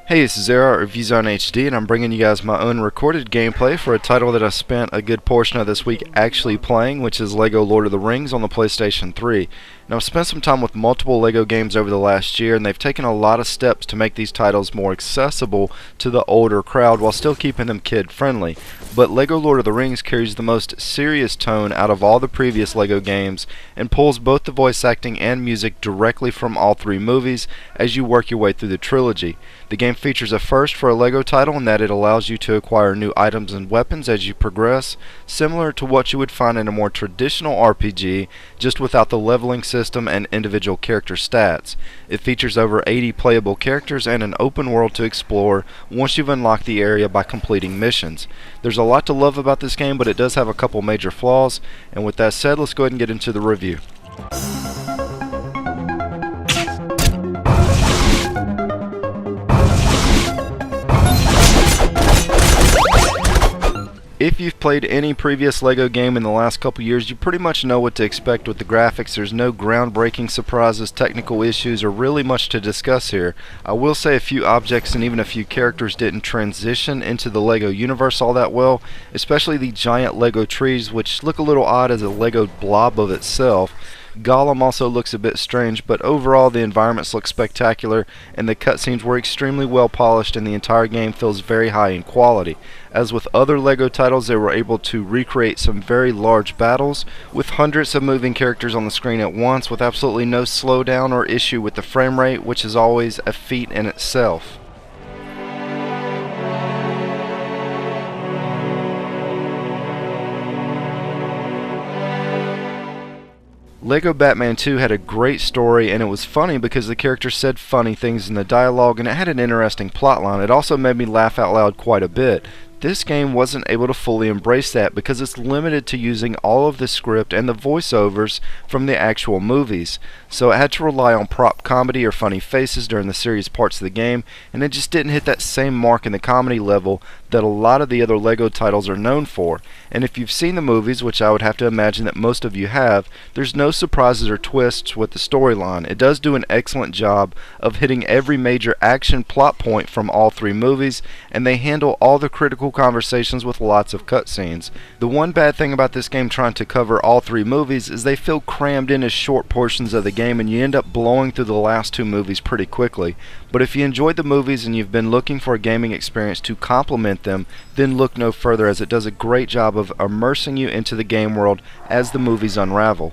Hey, this is Zara at ReviewZoneHD, and I'm bringing you guys my own recorded gameplay for a title that I spent a good portion of this week actually playing, which is LEGO Lord of the Rings on the PlayStation 3. Now, I've spent some time with multiple LEGO games over the last year, and they've taken a lot of steps to make these titles more accessible to the older crowd while still keeping them kid-friendly. But LEGO Lord of the Rings carries the most serious tone out of all the previous LEGO games and pulls both the voice acting and music directly from all three movies as you work your way through the trilogy. The game features a first for a LEGO title in that it allows you to acquire new items and weapons as you progress, similar to what you would find in a more traditional RPG, just without the leveling system and individual character stats. It features over 80 playable characters and an open world to explore once you've unlocked the area by completing missions. There's a lot to love about this game, but it does have a couple major flaws, and with that said, let's go ahead and get into the review. If you've played any previous LEGO game in the last couple years, you pretty much know what to expect with the graphics. There's no groundbreaking surprises, technical issues, or really much to discuss here. I will say a few objects and even a few characters didn't transition into the LEGO universe all that well, especially the giant LEGO trees, which look a little odd as a LEGO blob of itself. Gollum also looks a bit strange, but overall the environments look spectacular and the cutscenes were extremely well polished and the entire game feels very high in quality. As with other LEGO titles, they were able to recreate some very large battles with hundreds of moving characters on the screen at once with absolutely no slowdown or issue with the frame rate, which is always a feat in itself. LEGO Batman 2 had a great story, and it was funny because the characters said funny things in the dialogue, and it had an interesting plotline. It also made me laugh out loud quite a bit. This game wasn't able to fully embrace that because it's limited to using all of the script and the voiceovers from the actual movies. So it had to rely on prop comedy or funny faces during the serious parts of the game, and it just didn't hit that same mark in the comedy level that a lot of the other LEGO titles are known for. And if you've seen the movies, which I would have to imagine that most of you have, there's no surprises or twists with the storyline. It does do an excellent job of hitting every major action plot point from all three movies, and they handle all the critical conversations with lots of cutscenes. The one bad thing about this game trying to cover all three movies is they feel crammed in as short portions of the game, and you end up blowing through the last two movies pretty quickly. But if you enjoyed the movies and you've been looking for a gaming experience to complement them, then look no further, as it does a great job of immersing you into the game world as the movies unravel.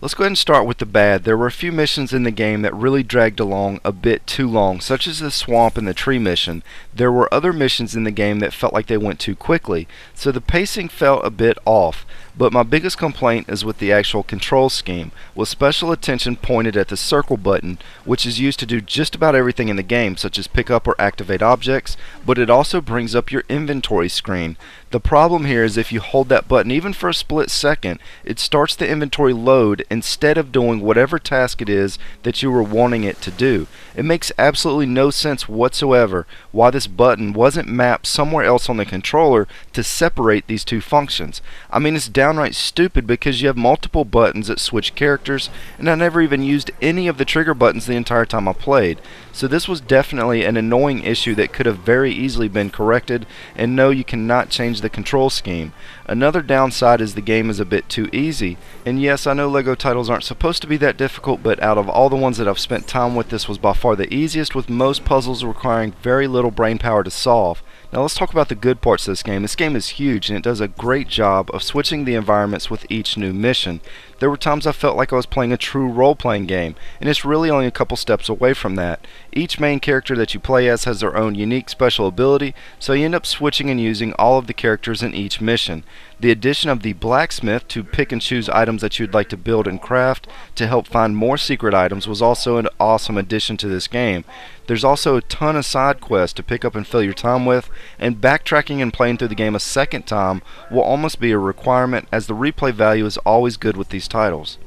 Let's go ahead and start with the bad. There were a few missions in the game that really dragged along a bit too long, such as the swamp and the tree mission. There were other missions in the game that felt like they went too quickly, so the pacing felt a bit off. But my biggest complaint is with the actual control scheme, with special attention pointed at the circle button, which is used to do just about everything in the game, such as pick up or activate objects, but it also brings up your inventory screen. The problem here is if you hold that button even for a split second, it starts the inventory load instead of doing whatever task it is that you were wanting it to do. It makes absolutely no sense whatsoever why this button wasn't mapped somewhere else on the controller to separate these two functions. I mean, it's downright stupid because you have multiple buttons that switch characters, and I never even used any of the trigger buttons the entire time I played. So this was definitely an annoying issue that could have very easily been corrected, and no, you cannot change the control scheme. Another downside is the game is a bit too easy, and yes, I know LEGO titles aren't supposed to be that difficult, but out of all the ones that I've spent time with, this was by far the easiest, with most puzzles requiring very little brain power to solve. Now let's talk about the good parts of this game. This game is huge, and it does a great job of switching the environments with each new mission. There were times I felt like I was playing a true role-playing game, and it's really only a couple steps away from that. Each main character that you play as has their own unique special ability, so you end up switching and using all of the characters in each mission. The addition of the blacksmith to pick and choose items that you'd like to build and craft to help find more secret items was also an awesome addition to this game. There's also a ton of side quests to pick up and fill your time with, and backtracking and playing through the game a second time will almost be a requirement, as the replay value is always good with these titles.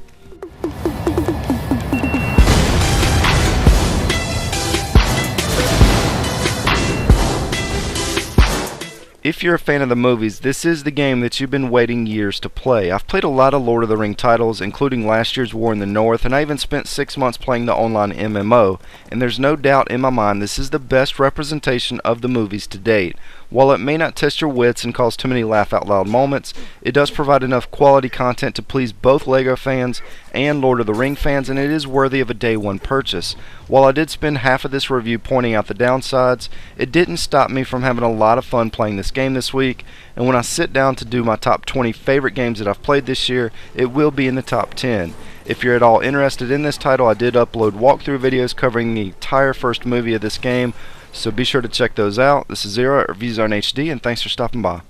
If you're a fan of the movies, this is the game that you've been waiting years to play. I've played a lot of Lord of the Ring titles, including last year's War in the North, and I even spent 6 months playing the online MMO, and there's no doubt in my mind this is the best representation of the movies to date. While it may not test your wits and cause too many laugh-out-loud moments, it does provide enough quality content to please both LEGO fans and Lord of the Ring fans, and it is worthy of a day one purchase. While I did spend half of this review pointing out the downsides, it didn't stop me from having a lot of fun playing this game this week, and when I sit down to do my top 20 favorite games that I've played this year, it will be in the top 10. If you're at all interested in this title, I did upload walkthrough videos covering the entire first movie of this game, so be sure to check those out. This is Zero at ReviewZoneHD, and thanks for stopping by.